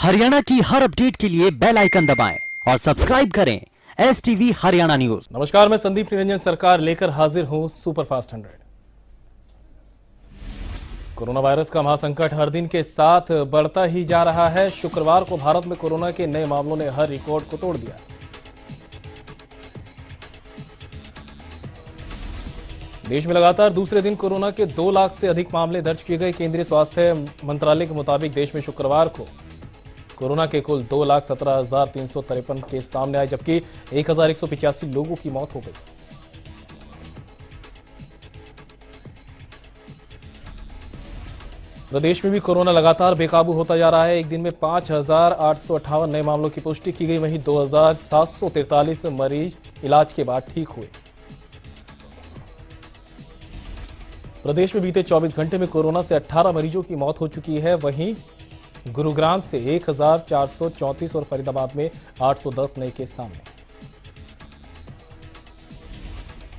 हरियाणा की हर अपडेट के लिए बेल आइकन दबाएं और सब्सक्राइब करें STV हरियाणा न्यूज। नमस्कार, मैं संदीप निरंजन सरकार लेकर हाजिर हूं सुपरफास्ट 100। कोरोना वायरस का महासंकट हर दिन के साथ बढ़ता ही जा रहा है। शुक्रवार को भारत में कोरोना के नए मामलों ने हर रिकॉर्ड को तोड़ दिया। देश में लगातार दूसरे दिन कोरोना के 2 लाख से अधिक मामले दर्ज किए गए। केंद्रीय स्वास्थ्य मंत्रालय के मुताबिक देश में शुक्रवार को कोरोना के कुल 2,17,353 केस सामने आए, जबकि 1,185 लोगों की मौत हो गई। प्रदेश में भी कोरोना लगातार बेकाबू होता जा रहा है। एक दिन में 5,858 नए मामलों की पुष्टि की गई, वहीं 2,743 मरीज इलाज के बाद ठीक हुए। प्रदेश में बीते 24 घंटे में कोरोना से 18 मरीजों की मौत हो चुकी है। वहीं गुरुग्राम से 1,434 और फरीदाबाद में 810 नए केस सामने।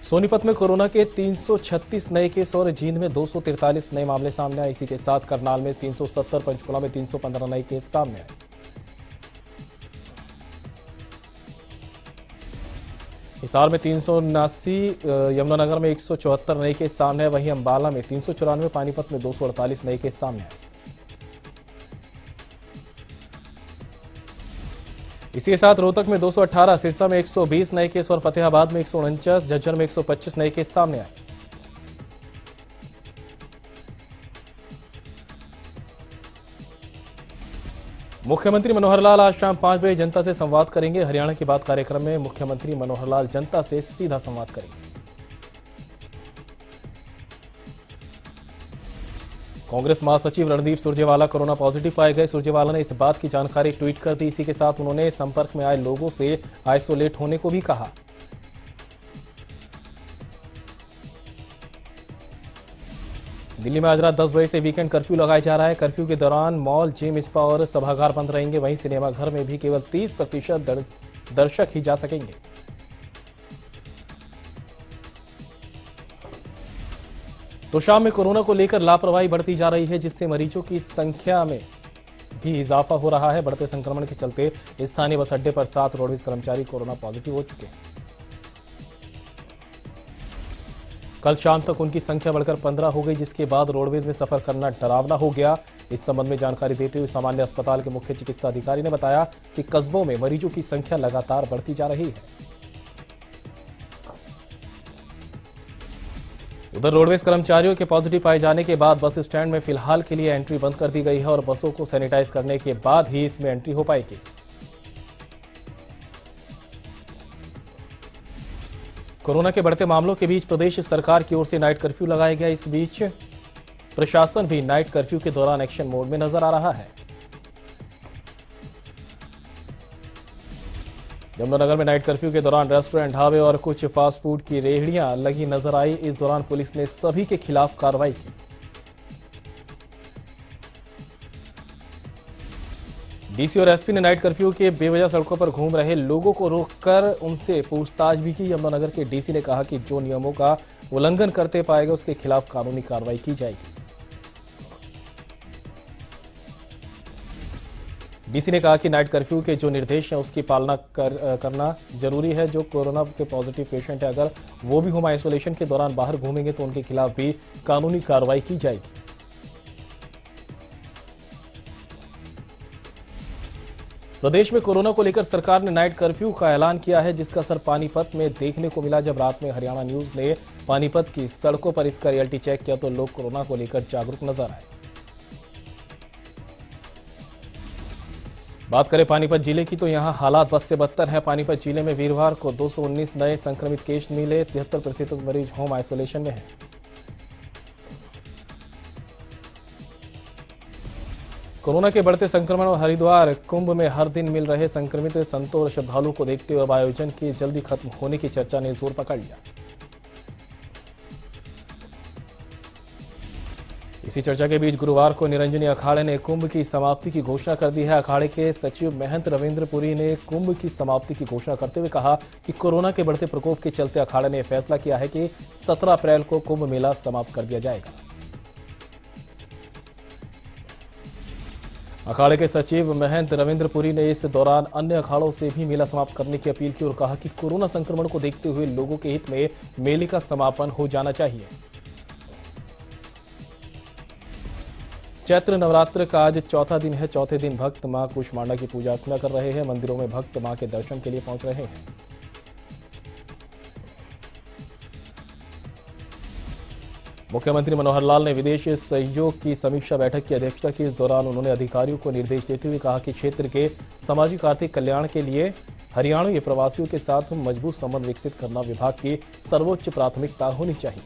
सोनीपत में कोरोना के 336 नए केस और जींद में 243 नए मामले सामने आए। इसी के साथ करनाल में 370, पंचकुला में 315 नए केस सामने आए। हिसार में 379, यमुनानगर में 174 नए केस सामने आए। वहीं अंबाला में 394, पानीपत में 248 नए केस सामने आए। इसी के साथ रोहतक में 218, सिरसा में 120 नए केस और फतेहाबाद में 149, झज्जर में 125 नए केस सामने आए। मुख्यमंत्री मनोहर लाल आज शाम 5 बजे जनता से संवाद करेंगे। हरियाणा की बात कार्यक्रम में मुख्यमंत्री मनोहर लाल जनता से सीधा संवाद करेंगे। कांग्रेस महासचिव रणदीप सुरजेवाला कोरोना पॉजिटिव पाए गए। सुरजेवाला ने इस बात की जानकारी ट्वीट कर दी। इसी के साथ उन्होंने संपर्क में आए लोगों से आइसोलेट होने को भी कहा। दिल्ली में आज रात 10 बजे से वीकेंड कर्फ्यू लगाया जा रहा है। कर्फ्यू के दौरान मॉल, जिम, स्पा और सभागार बंद रहेंगे। वहीं सिनेमाघर में भी केवल 30% दर्शक ही जा सकेंगे। तो शाम में कोरोना को लेकर लापरवाही बढ़ती जा रही है, जिससे मरीजों की संख्या में भी इजाफा हो रहा है। बढ़ते संक्रमण के चलते स्थानीय बस अड्डे पर 7 रोडवेज कर्मचारी कोरोना पॉजिटिव हो चुके हैं। कल शाम तक उनकी संख्या बढ़कर 15 हो गई, जिसके बाद रोडवेज में सफर करना डरावना हो गया। इस संबंध में जानकारी देते हुए सामान्य अस्पताल के मुख्य चिकित्सा अधिकारी ने बताया कि कस्बों में मरीजों की संख्या लगातार बढ़ती जा रही है। उधर रोडवेज कर्मचारियों के पॉजिटिव पाए जाने के बाद बस स्टैंड में फिलहाल के लिए एंट्री बंद कर दी गई है और बसों को सैनिटाइज करने के बाद ही इसमें एंट्री हो पाएगी। कोरोना के बढ़ते मामलों के बीच प्रदेश सरकार की ओर से नाइट कर्फ्यू लगाया गया। इस बीच प्रशासन भी नाइट कर्फ्यू के दौरान एक्शन मोड में नजर आ रहा है। यमुनानगर में नाइट कर्फ्यू के दौरान रेस्टोरेंट, ढाबे और कुछ फास्ट फूड की रेहड़ियां लगी नजर आई। इस दौरान पुलिस ने सभी के खिलाफ कार्रवाई की। डीसी और एसपी ने नाइट कर्फ्यू के बेवजह सड़कों पर घूम रहे लोगों को रोककर उनसे पूछताछ भी की। यमुनानगर के डीसी ने कहा कि जो नियमों का उल्लंघन करते पाएगा उसके खिलाफ कानूनी कार्रवाई की जाएगी। डीसी ने कहा कि नाइट कर्फ्यू के जो निर्देश हैं उसकी पालना करना जरूरी है। जो कोरोना के पॉजिटिव पेशेंट है, अगर वो भी होम आइसोलेशन के दौरान बाहर घूमेंगे तो उनके खिलाफ भी कानूनी कार्रवाई की जाएगी। प्रदेश में कोरोना को लेकर सरकार ने नाइट कर्फ्यू का ऐलान किया है, जिसका असर पानीपत में देखने को मिला। जब रात में हरियाणा न्यूज ने पानीपत की सड़कों पर इसका रियलिटी चेक किया तो लोग कोरोना को लेकर जागरूक नजर आए। बात करें पानीपत जिले की तो यहां हालात बद से बदतर है। पानीपत जिले में वीरवार को 219 नए संक्रमित केस मिले। 73% मरीज होम आइसोलेशन में हैं। कोरोना के बढ़ते संक्रमण और हरिद्वार कुंभ में हर दिन मिल रहे संक्रमित संतों और श्रद्धालुओं को देखते हुए अब आयोजन की जल्दी खत्म होने की चर्चा ने जोर पकड़ लिया। इसी चर्चा के बीच गुरुवार को निरंजनी अखाड़े ने कुंभ की समाप्ति की घोषणा कर दी है। अखाड़े के सचिव महंत रविंद्रपुरी ने कुंभ की समाप्ति की घोषणा करते हुए कहा कि कोरोना के बढ़ते प्रकोप के चलते अखाड़े ने फैसला किया है कि 17 अप्रैल को कुंभ मेला समाप्त कर दिया जाएगा। अखाड़े के सचिव महंत रविंद्रपुरी ने इस दौरान अन्य अखाड़ों से भी मेला समाप्त करने की अपील की और कहा कि कोरोना संक्रमण को देखते हुए लोगों के हित में मेले का समापन हो जाना चाहिए। चैत्र नवरात्र का आज चौथा दिन है। चौथे दिन भक्त मां कूष्मांडा की पूजा अर्चना कर रहे हैं। मंदिरों में भक्त मां के दर्शन के लिए पहुंच रहे हैं। मुख्यमंत्री मनोहर लाल ने विदेश सहयोग की समीक्षा बैठक की अध्यक्षता की। इस दौरान उन्होंने अधिकारियों को निर्देश देते हुए कहा कि क्षेत्र के सामाजिक आर्थिक कल्याण के लिए हरियाणवी प्रवासियों के साथ मजबूत संबंध विकसित करना विभाग की सर्वोच्च प्राथमिकता होनी चाहिए।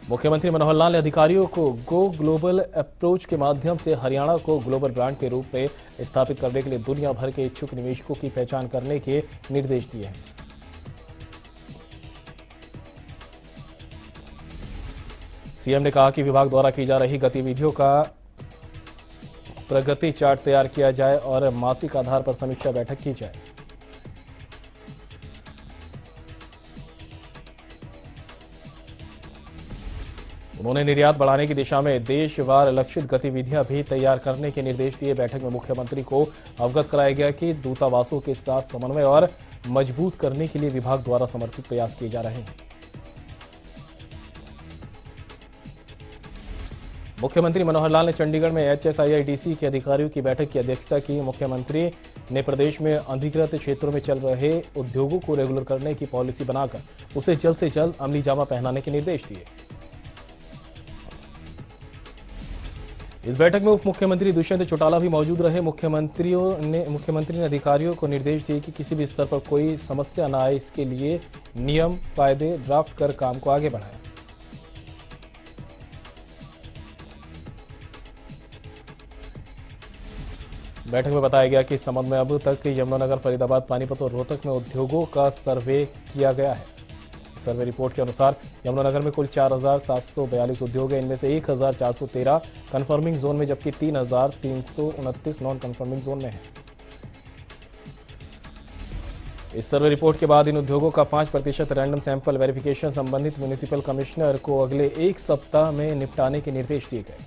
मुख्यमंत्री मनोहर लाल ने अधिकारियों को गो ग्लोबल अप्रोच के माध्यम से हरियाणा को ग्लोबल ब्रांड के रूप में स्थापित करने के लिए दुनिया भर के इच्छुक निवेशकों की पहचान करने के निर्देश दिए हैं। सीएम ने कहा कि विभाग द्वारा की जा रही गतिविधियों का प्रगति चार्ट तैयार किया जाए और मासिक आधार पर समीक्षा बैठक की जाए। उन्होंने निर्यात बढ़ाने की दिशा में देशवार लक्षित गतिविधियां भी तैयार करने के निर्देश दिए। बैठक में मुख्यमंत्री को अवगत कराया गया कि दूतावासों के साथ समन्वय और मजबूत करने के लिए विभाग द्वारा समर्पित प्रयास किए जा रहे हैं। मुख्यमंत्री मनोहर लाल ने चंडीगढ़ में HSIIDC के अधिकारियों की बैठक की अध्यक्षता की। मुख्यमंत्री ने प्रदेश में अधिकृत क्षेत्रों में चल रहे उद्योगों को रेगुलर करने की पॉलिसी बनाकर उसे जल्द से जल्द अमली जामा पहनाने के निर्देश दिए। इस बैठक में उप मुख्यमंत्री दुष्यंत चौटाला भी मौजूद रहे। मुख्यमंत्री ने अधिकारियों को निर्देश दिए कि किसी भी स्तर पर कोई समस्या न आए, इसके लिए नियम कायदे ड्राफ्ट कर काम को आगे बढ़ाएं। बैठक में बताया गया कि इस संबंध में अब तक यमुनानगर, फरीदाबाद, पानीपत और रोहतक में उद्योगों का सर्वे किया गया है। सर्वे रिपोर्ट के अनुसार यमुनानगर में कुल 4,742 उद्योग हैं। इनमें से 1,413 कंफर्मिंग जोन में जबकि 3,329 नॉन कंफर्मिंग जोन में है। इस सर्वे रिपोर्ट के बाद इन उद्योगों का 5% रैंडम सैंपल वेरिफिकेशन संबंधित म्युनिसिपल कमिश्नर को अगले 1 सप्ताह में निपटाने के निर्देश दिए गए।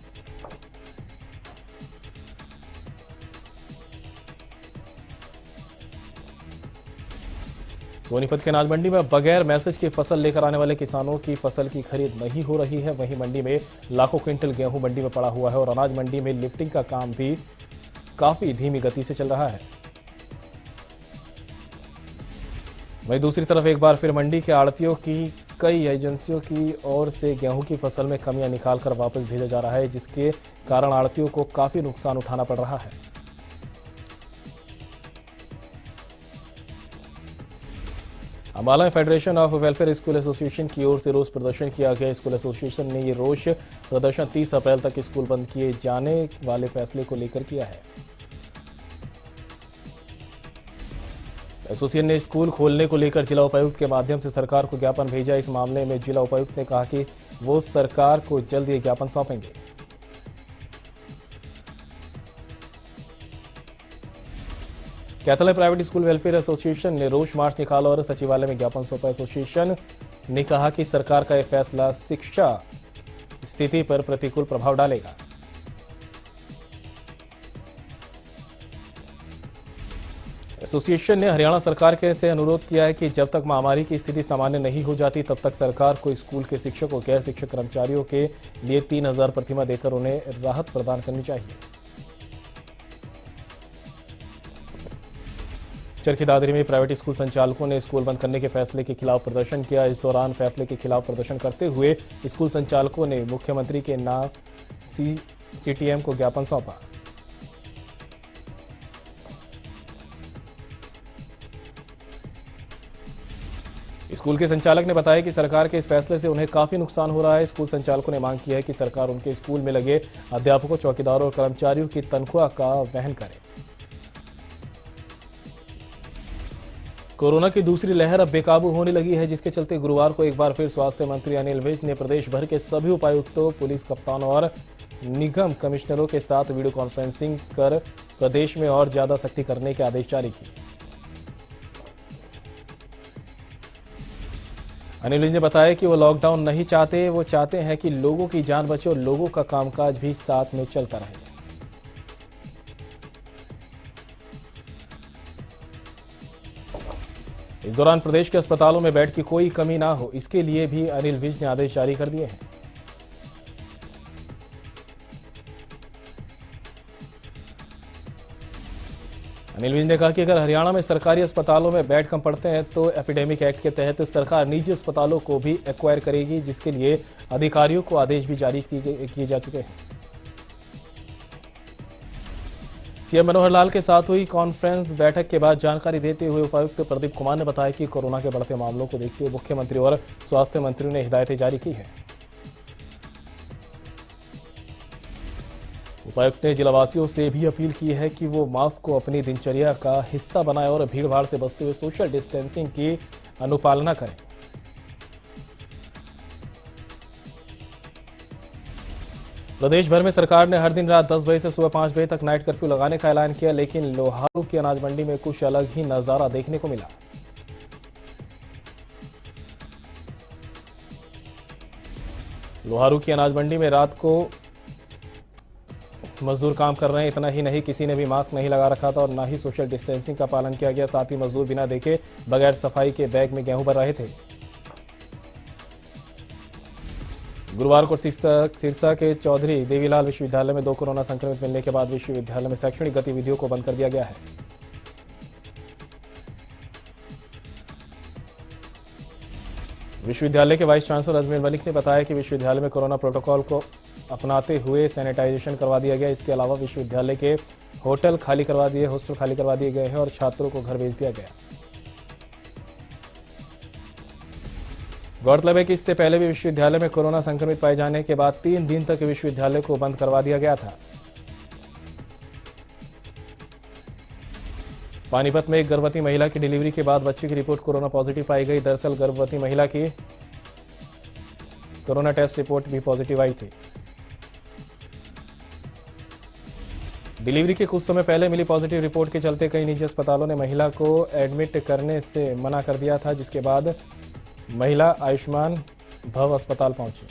सोनीपत के अनाज मंडी में बगैर मैसेज के फसल लेकर आने वाले किसानों की फसल की खरीद नहीं हो रही है। वहीं मंडी में लाखों क्विंटल गेहूं मंडी में पड़ा हुआ है और अनाज मंडी में लिफ्टिंग का काम भी काफी धीमी गति से चल रहा है। वहीं दूसरी तरफ एक बार फिर मंडी के आड़तियों की कई एजेंसियों की ओर से गेहूं की फसल में कमियां निकालकर वापस भेजा जा रहा है, जिसके कारण आड़तियों को काफी नुकसान उठाना पड़ रहा है। अंबाला में federation of welfare school association की ओर से रोष प्रदर्शन किया गया। स्कूल एसोसिएशन ने ये रोष प्रदर्शन 30 अप्रैल तक स्कूल बंद किए जाने वाले फैसले को लेकर किया है। एसोसिएशन ने स्कूल खोलने को लेकर जिला उपायुक्त के माध्यम से सरकार को ज्ञापन भेजा। इस मामले में जिला उपायुक्त ने कहा कि वो सरकार को जल्द ये ज्ञापन सौंपेंगे। Kaithal private school welfare association ने रोष मार्च निकाला और सचिवालय में ज्ञापन सौंपा। एसोसिएशन ने कहा कि सरकार का यह फैसला शिक्षा स्थिति पर प्रतिकूल प्रभाव डालेगा। एसोसिएशन ने हरियाणा सरकार से अनुरोध किया है कि जब तक महामारी की स्थिति सामान्य नहीं हो जाती तब तक सरकार को स्कूल के शिक्षक और गैर शिक्षक कर्मचारियों के लिए 3,000 प्रतिमाह देकर उन्हें राहत प्रदान करनी चाहिए। चरखी दादरी में प्राइवेट स्कूल संचालकों ने स्कूल बंद करने के फैसले के खिलाफ प्रदर्शन किया। इस दौरान फैसले के खिलाफ प्रदर्शन करते हुए स्कूल संचालकों ने मुख्यमंत्री के नाम CTM को ज्ञापन सौंपा। स्कूल के संचालक ने बताया कि सरकार के इस फैसले से उन्हें काफी नुकसान हो रहा है। स्कूल संचालकों ने मांग की है कि सरकार उनके स्कूल में लगे अध्यापकों, चौकीदारों और कर्मचारियों की तनख्वाह का वहन करे। कोरोना की दूसरी लहर अब बेकाबू होने लगी है, जिसके चलते गुरुवार को एक बार फिर स्वास्थ्य मंत्री अनिल विज ने प्रदेश भर के सभी उपायुक्तों, पुलिस कप्तानों और निगम कमिश्नरों के साथ वीडियो कॉन्फ्रेंसिंग कर प्रदेश में और ज्यादा सख्ती करने के आदेश जारी किए। अनिल विज ने बताया कि वो लॉकडाउन नहीं चाहते, वो चाहते हैं कि लोगों की जान बचे और लोगों का कामकाज भी साथ में चलता रहे। इस दौरान प्रदेश के अस्पतालों में बेड की कोई कमी ना हो, इसके लिए भी अनिल विज ने आदेश जारी कर दिए हैं। अनिल विज ने कहा कि अगर हरियाणा में सरकारी अस्पतालों में बेड कम पड़ते हैं तो एपिडेमिक एक्ट के तहत सरकार निजी अस्पतालों को भी एक्वायर करेगी, जिसके लिए अधिकारियों को आदेश भी जारी किए जा चुके हैं। सीएम मनोहर लाल के साथ हुई कॉन्फ्रेंस बैठक के बाद जानकारी देते हुए उपायुक्त प्रदीप कुमार ने बताया कि कोरोना के बढ़ते मामलों को देखते हुए मुख्यमंत्री और स्वास्थ्य मंत्री ने हिदायतें जारी की है। उपायुक्त ने जिलावासियों से भी अपील की है कि वो मास्क को अपनी दिनचर्या का हिस्सा बनाएं और भीड़भाड़ से बचते हुए सोशल डिस्टेंसिंग की अनुपालना करें। प्रदेश भर में सरकार ने हर दिन रात 10 बजे से सुबह 5 बजे तक नाइट कर्फ्यू लगाने का ऐलान किया, लेकिन लोहारू की अनाज मंडी में कुछ अलग ही नजारा देखने को मिला। लोहारू की अनाज मंडी में रात को मजदूर काम कर रहे हैं। इतना ही नहीं, किसी ने भी मास्क नहीं लगा रखा था और ना ही सोशल डिस्टेंसिंग का पालन किया गया। साथ ही मजदूर बिना देखे बगैर सफाई के बैग में गेहूं भर रहे थे। गुरुवार को सिरसा के चौधरी देवीलाल विश्वविद्यालय में 2 कोरोना संक्रमित मिलने के बाद विश्वविद्यालय में शैक्षणिक गतिविधियों को बंद कर दिया गया है। विश्वविद्यालय के वाइस चांसलर अजमेर मलिक ने बताया कि विश्वविद्यालय में कोरोना प्रोटोकॉल को अपनाते हुए सैनिटाइजेशन करवा दिया गया। इसके अलावा विश्वविद्यालय के हॉस्टल खाली करवा दिए गए हैं और छात्रों को घर भेज दिया गया। गौरतलब है कि इससे पहले भी विश्वविद्यालय में कोरोना संक्रमित पाए जाने के बाद 3 दिन तक विश्वविद्यालय को बंद करवा दिया गया था। पानीपत में एक गर्भवती महिला की डिलीवरी के बाद बच्चे की रिपोर्ट कोरोना पॉजिटिव पाई गई। दरअसल गर्भवती महिला की कोरोना टेस्ट रिपोर्ट भी पॉजिटिव आई थी। डिलीवरी के कुछ समय पहले मिली पॉजिटिव रिपोर्ट के चलते कई निजी अस्पतालों ने महिला को एडमिट करने से मना कर दिया था, जिसके बाद महिला आयुष्मान भव अस्पताल पहुंची,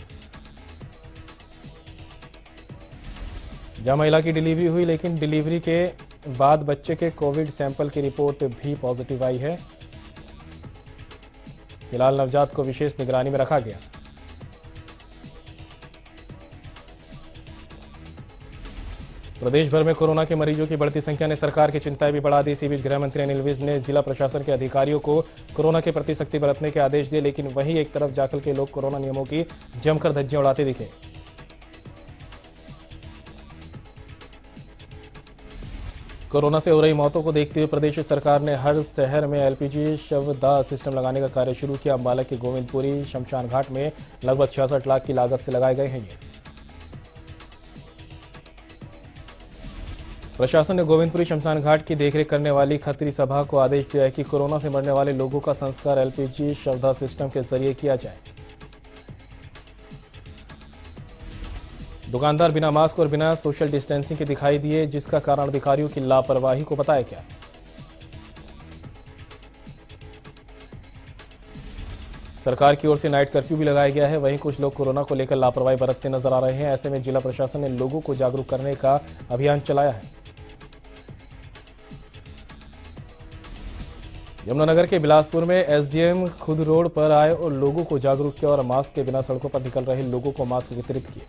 जहां महिला की डिलीवरी हुई, लेकिन डिलीवरी के बाद बच्चे के कोविड सैंपल की रिपोर्ट भी पॉजिटिव आई है। फिलहाल नवजात को विशेष निगरानी में रखा गया। प्रदेश भर में कोरोना के मरीजों की बढ़ती संख्या ने सरकार की चिंताएं भी बढ़ा दी। इसी बीच गृह मंत्री अनिल विज ने जिला प्रशासन के अधिकारियों को कोरोना के प्रति सख्ती बरतने के आदेश दिए, लेकिन वहीं एक तरफ जाखल के लोग कोरोना नियमों की जमकर धज्जियां उड़ाते दिखे। कोरोना से हो रही मौतों को देखते हुए प्रदेश सरकार ने हर शहर में एलपीजी शवदाह सिस्टम लगाने का कार्य शुरू किया। अंबाला के गोविंदपुरी शमशान घाट में लगभग 66 लाख की लागत से लगाए गए हैं ये। प्रशासन ने गोविंदपुरी शमशान घाट की देखरेख करने वाली खत्री सभा को आदेश दिया है कि कोरोना से मरने वाले लोगों का संस्कार एलपीजी शवदाह सिस्टम के जरिए किया जाए। दुकानदार बिना मास्क और बिना सोशल डिस्टेंसिंग के दिखाई दिए, जिसका कारण अधिकारियों की लापरवाही को बताया गया। सरकार की ओर से नाइट कर्फ्यू भी लगाया गया है। वहीं कुछ लोग कोरोना को लेकर लापरवाही बरतते नजर आ रहे हैं। ऐसे में जिला प्रशासन ने लोगों को जागरूक करने का अभियान चलाया है। यमुनानगर के बिलासपुर में एसडीएम खुद रोड पर आए और लोगों को जागरूक किया और मास्क के बिना सड़कों पर निकल रहे लोगों को मास्क वितरित किए।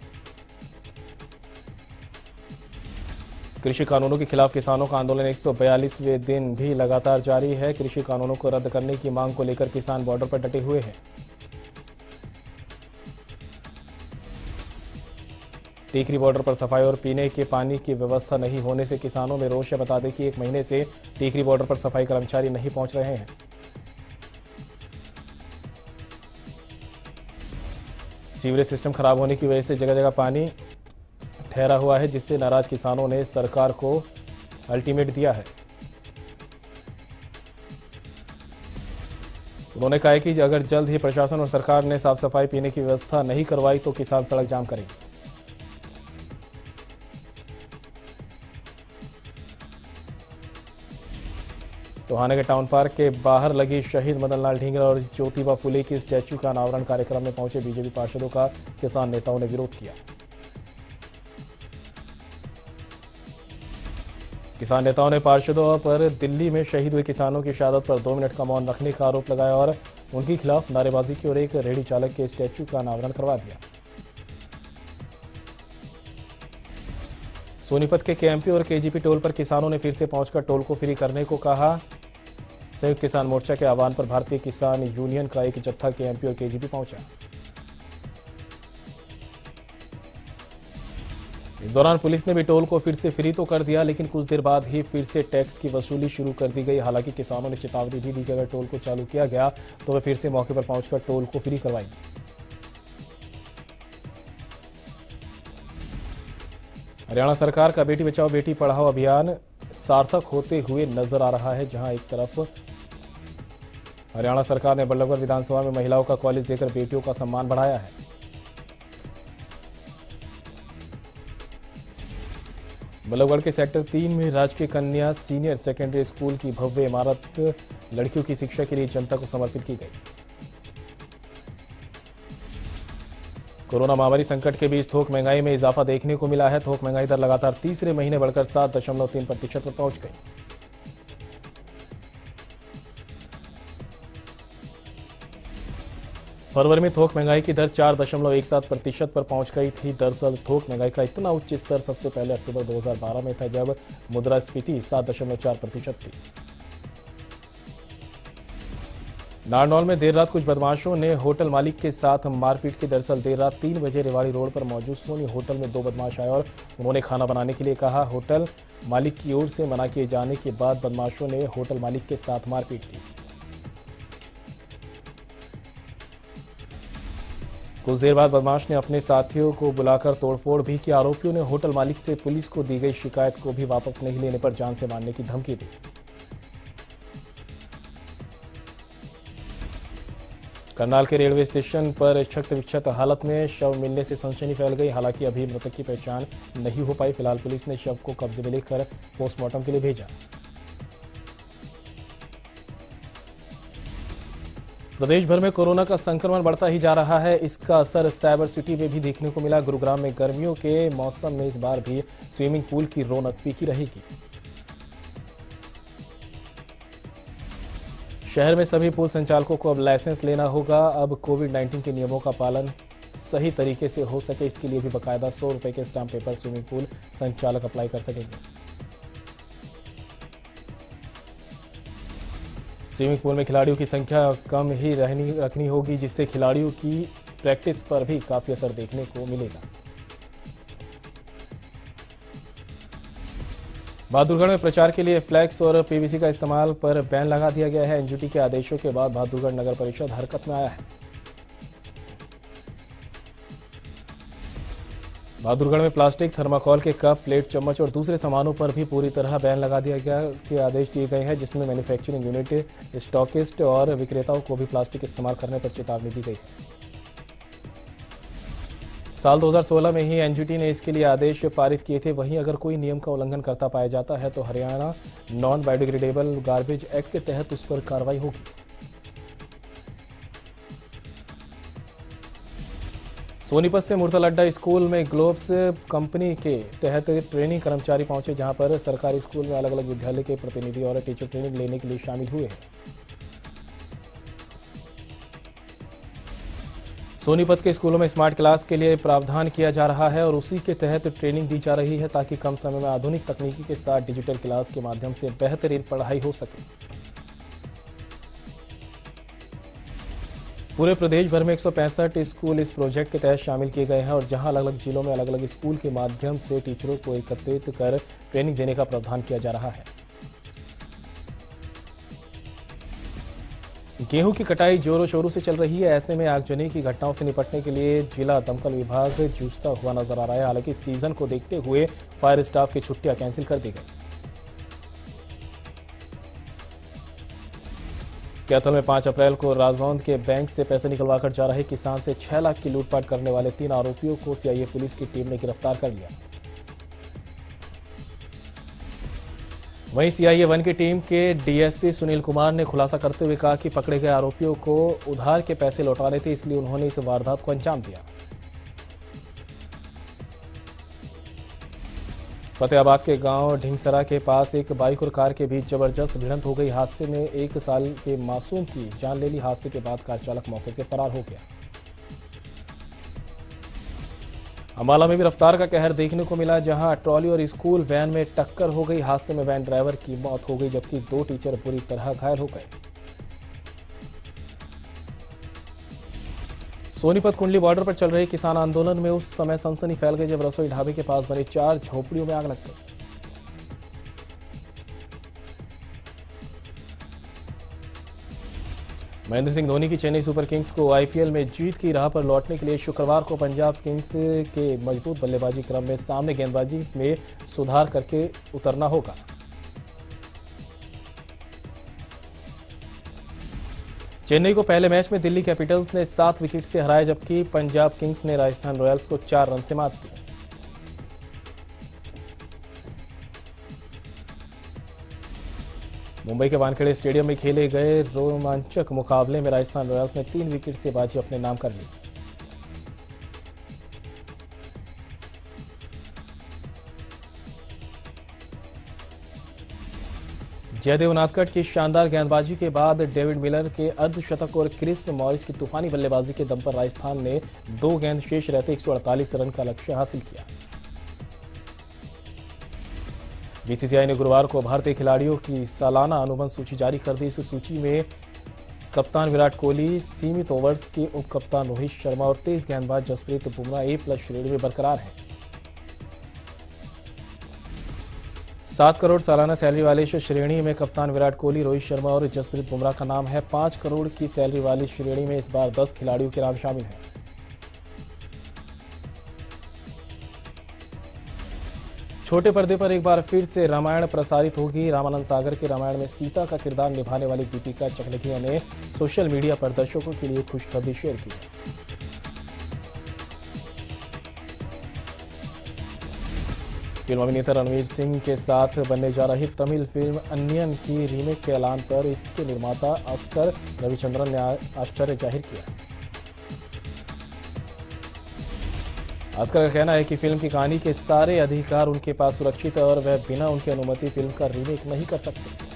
कृषि कानूनों के खिलाफ किसानों का आंदोलन 142वें दिन भी लगातार जारी है। कृषि कानूनों को रद्द करने की मांग को लेकर किसान बॉर्डर पर डटे हुए हैं। टीकरी बॉर्डर पर सफाई और पीने के पानी की व्यवस्था नहीं होने से किसानों में रोष है। बता दें कि 1 महीने से टीकरी बॉर्डर पर सफाई कर्मचारी नहीं पहुंच रहे हैं। सीवरेज सिस्टम खराब होने की वजह से जगह जगह पानी ठहरा हुआ है, जिससे नाराज किसानों ने सरकार को अल्टीमेट दिया है। उन्होंने कहा कि अगर जल्द ही प्रशासन और सरकार ने साफ सफाई पीने की व्यवस्था नहीं करवाई तो किसान सड़क जाम करेंगे। टोहाना के टाउन पार्क के बाहर लगी शहीद मदन लाल ढींगरा और ज्योतिबा फुले की स्टैच्यू का अनावरण कार्यक्रम में पहुंचे बीजेपी पार्षदों का किसान नेताओं ने विरोध किया। किसान नेताओं ने पार्षदों पर दिल्ली में शहीद हुए किसानों की शहादत पर 2 मिनट का मौन रखने का आरोप लगाया और उनके खिलाफ नारेबाजी की और एक रेहड़ी चालक के स्टैच्यू का अनावरण करवा दिया। सोनीपत के केएमपी और केजीपी टोल पर किसानों ने फिर से पहुंचकर टोल को फ्री करने को कहा। संयुक्त किसान मोर्चा के आह्वान पर भारतीय किसान यूनियन का एक जत्था केएमपी और केजीपी पहुंचा। इस दौरान पुलिस ने भी टोल को फिर से फ्री तो कर दिया, लेकिन कुछ देर बाद ही फिर से टैक्स की वसूली शुरू कर दी गई। हालांकि किसानों ने चेतावनी भी दी कि अगर टोल को चालू किया गया तो वे फिर से मौके पर पहुंचकर टोल को फ्री करवाएंगे। हरियाणा सरकार का बेटी बचाओ बेटी पढ़ाओ अभियान सार्थक होते हुए नजर आ रहा है, जहां एक तरफ हरियाणा सरकार ने बल्लभगढ़ विधानसभा में महिलाओं का कॉलेज देकर बेटियों का सम्मान बढ़ाया है। बल्लभगढ़ के सेक्टर 3 में राजकीय कन्या सीनियर सेकेंडरी स्कूल की भव्य इमारत लड़कियों की शिक्षा के लिए जनता को समर्पित की गई। कोरोना महामारी संकट के बीच थोक महंगाई में इजाफा देखने को मिला है। थोक महंगाई दर लगातार तीसरे महीने बढ़कर 7.3% पर पहुंच गई। फरवरी में थोक महंगाई की दर 4.17% पर पहुंच गई थी। दरअसल थोक महंगाई का इतना उच्च स्तर सबसे पहले अक्टूबर 2012 में था, जब मुद्रास्फीति 7.4% थी। नारनौल में देर रात कुछ बदमाशों ने होटल मालिक के साथ मारपीट की। दरअसल देर रात 3 बजे रेवाड़ी रोड पर मौजूद सोनी होटल में 2 बदमाश आए और उन्होंने खाना बनाने के लिए कहा। होटल मालिक की ओर से मना किए जाने के बाद बदमाशों ने होटल मालिक के साथ मारपीट की। कुछ देर बाद बदमाश ने अपने साथियों को बुलाकर तोड़फोड़ भी की। आरोपियों ने होटल मालिक से पुलिस को दी गई शिकायत को भी वापस नहीं लेने पर जान से मारने की धमकी दी। करनाल के रेलवे स्टेशन पर क्षत विक्षत हालत में शव मिलने से सनसनी फैल गई। हालांकि अभी मृतक की पहचान नहीं हो पाई। फिलहाल पुलिस ने शव को कब्जे में लेकर पोस्टमार्टम के लिए भेजा। प्रदेश भर में कोरोना का संक्रमण बढ़ता ही जा रहा है। इसका असर साइबर सिटी में भी देखने को मिला। गुरुग्राम में गर्मियों के मौसम में इस बार भी स्विमिंग पूल की रौनक फीकी रहेगी। शहर में सभी पूल संचालकों को अब लाइसेंस लेना होगा। अब कोविड-19 के नियमों का पालन सही तरीके से हो सके, इसके लिए भी बाकायदा 100 रुपए के स्टाम्प पेपर स्विमिंग पूल संचालक अप्लाई कर सकेंगे। स्विमिंग पूल में खिलाड़ियों की संख्या कम ही रखनी होगी, जिससे खिलाड़ियों की प्रैक्टिस पर भी काफी असर देखने को मिलेगा। बहादुरगढ़ में प्रचार के लिए फ्लैक्स और पीवीसी का इस्तेमाल पर बैन लगा दिया गया है। एनजीटी के आदेशों के बाद बहादुरगढ़ नगर परिषद हरकत में आया है। बहादुरगढ़ में प्लास्टिक, थर्माकोल के कप, प्लेट, चम्मच और दूसरे सामानों पर भी पूरी तरह बैन लगा दिया गया है। उसके आदेश दिए गए हैं, जिसमें मैन्युफैक्चरिंग यूनिट, स्टॉकिस्ट और विक्रेताओं को भी प्लास्टिक इस्तेमाल करने पर चेतावनी दी गई है। साल 2016 में ही एनजीटी ने इसके लिए आदेश पारित किए थे। वहीं अगर कोई नियम का उल्लंघन करता पाया जाता है तो Haryana non biodegradable garbage act के तहत उस पर कार्रवाई होगी। सोनीपत से मुर्तल अड्डा स्कूल में ग्लोब्स कंपनी के तहत ट्रेनिंग कर्मचारी पहुंचे, जहां पर सरकारी स्कूल में अलग अलग विद्यालय के प्रतिनिधि और टीचर ट्रेनिंग लेने के लिए शामिल हुए हैं। सोनीपत के स्कूलों में स्मार्ट क्लास के लिए प्रावधान किया जा रहा है और उसी के तहत ट्रेनिंग दी जा रही है, ताकि कम समय में आधुनिक तकनीकी के साथ डिजिटल क्लास के माध्यम से बेहतरीन पढ़ाई हो सके। पूरे प्रदेश भर में 165 स्कूल इस प्रोजेक्ट के तहत शामिल किए गए हैं और जहां अलग अलग जिलों में अलग अलग स्कूल के माध्यम से टीचरों को एकत्रित कर ट्रेनिंग देने का प्रावधान किया जा रहा है। गेहूं की कटाई जोरों शोरों से चल रही है। ऐसे में आगजनी की घटनाओं से निपटने के लिए जिला दमकल विभाग जूझता हुआ नजर आ रहा है। हालांकि सीजन को देखते हुए फायर स्टाफ की छुट्टियां कैंसिल कर दी गई। कैथल में 5 अप्रैल को राजौंद के बैंक से पैसे निकलवाकर जा रहे किसान से 6 लाख की लूटपाट करने वाले 3 आरोपियों को सीआईए पुलिस की टीम ने गिरफ्तार कर लिया। वहीं CIA-1 की टीम के DSP सुनील कुमार ने खुलासा करते हुए कहा कि पकड़े गए आरोपियों को उधार के पैसे लौटाने थे, इसलिए उन्होंने इस वारदात को अंजाम दिया। फतेहाबाद के गांव ढिंगसरा के पास एक बाइक और कार के बीच जबरदस्त भिड़ंत हो गई। हादसे में 1 साल के मासूम की जान ले ली। हादसे के बाद कार चालक मौके से फरार हो गया। अम्बाला में भी रफ्तार का कहर देखने को मिला, जहां ट्रॉली और स्कूल वैन में टक्कर हो गई। हादसे में वैन ड्राइवर की मौत हो गई, जबकि 2 टीचर बुरी तरह घायल हो गए। सोनीपत कुंडली बॉर्डर पर चल रहे किसान आंदोलन में उस समय सनसनी फैल गई जब रसोई ढाबे के पास बनी 4 झोपड़ियों में आग लग गई। महेंद्र सिंह धोनी की चेन्नई सुपर किंग्स को IPL में जीत की राह पर लौटने के लिए शुक्रवार को पंजाब किंग्स के मजबूत बल्लेबाजी क्रम में सामने गेंदबाजी में सुधार करके उतरना होगा। चेन्नई को पहले मैच में दिल्ली कैपिटल्स ने 7 विकेट से हराया, जबकि पंजाब किंग्स ने राजस्थान रॉयल्स को 4 रन से मात दी। मुंबई के वानखेड़े स्टेडियम में खेले गए रोमांचक मुकाबले में राजस्थान रॉयल्स ने 3 विकेट से बाजी अपने नाम कर ली। जयदेव उनादकट की शानदार गेंदबाजी के बाद डेविड मिलर के अर्धशतक और क्रिस मॉरिस की तूफानी बल्लेबाजी के दम पर राजस्थान ने 2 गेंद शेष रहते 148 रन का लक्ष्य हासिल किया। BCCI ने गुरुवार को भारतीय खिलाड़ियों की सालाना अनुबंध सूची जारी कर दी। इस सूची में कप्तान विराट कोहली, सीमित ओवर्स के उप कप्तान रोहित शर्मा और तेज गेंदबाज जसप्रीत बुमराह A+ श्रेणी में बरकरार हैं। 7 करोड़ सालाना सैलरी वाली इस श्रेणी में कप्तान विराट कोहली, रोहित शर्मा और जसप्रीत बुमराह का नाम है। 5 करोड़ की सैलरी वाली श्रेणी में इस बार 10 खिलाड़ियों के नाम शामिल हैं। छोटे पर्दे पर एक बार फिर से रामायण प्रसारित होगी। रामानंद सागर के रामायण में सीता का किरदार निभाने वाली दीपिका चकलखिया ने सोशल मीडिया पर दर्शकों के लिए खुशखबरी शेयर की है। फिल्म अभिनेता रणवीर सिंह के साथ बनने जा रही तमिल फिल्म अन्नियन की रीमेक के ऐलान पर इसके निर्माता अस्कर रविचंद्रन ने आश्चर्य जाहिर किया। अस्कर का कहना है कि फिल्म की कहानी के सारे अधिकार उनके पास सुरक्षित है और वह बिना उनकी अनुमति फिल्म का रीमेक नहीं कर सकते।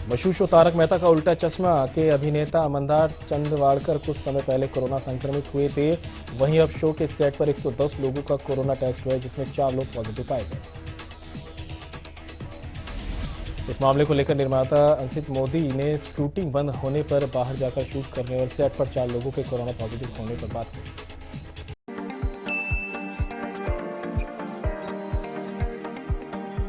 मशहूर शो तारक मेहता का उल्टा चश्मा के अभिनेता मंदार चंदवाड़कर कुछ समय पहले कोरोना संक्रमित हुए थे। वहीं अब शो के सेट पर 110 लोगों का कोरोना टेस्ट हुआ है, जिसमें 4 लोग पॉजिटिव पाए गए। इस मामले को लेकर निर्माता अंशित मोदी ने शूटिंग बंद होने पर बाहर जाकर शूट करने और सेट पर 4 लोगों के कोरोना पॉजिटिव होने पर बात की।